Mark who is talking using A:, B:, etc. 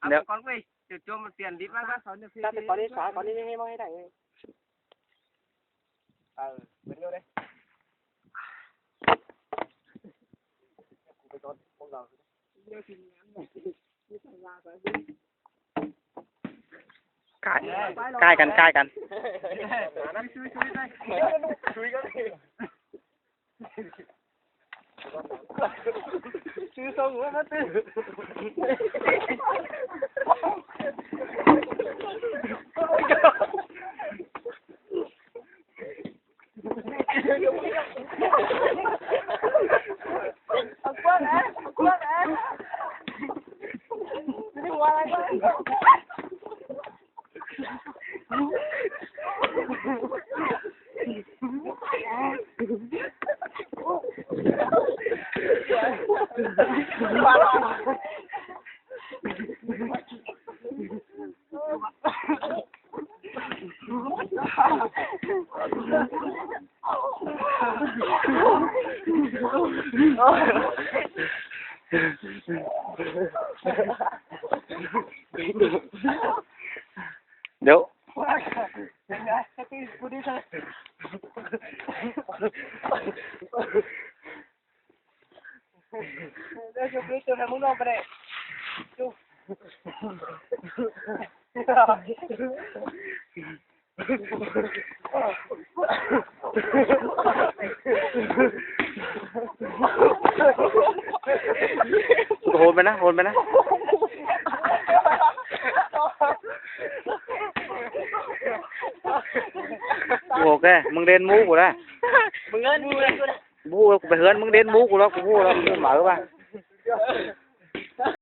A: เดี๋ยว
B: ก่อนไปจุดโจมมันเปลี่ยนดิบแล้วนะ
C: ก่อนนี้ให้มองให้ได้เป็นเรื่องเลยไปต้นพวกเรา
A: ใกล้กัน
C: ช่วยกันซื้อส่งหัวมาตื้อเอากว้างนะนี่หัวอะไรกัน
A: เดี๋ยว
C: จุ๊บให้มึงลงไปเลยจุ๊บ
A: โหนไปนะโอเคมึงเดินมูกูนะ
C: มึงเงินกูนะ
A: มูกูไปเฮือนมึงเดินมูกูแล้วกูพูดแล้วมึงเหมือป่ะ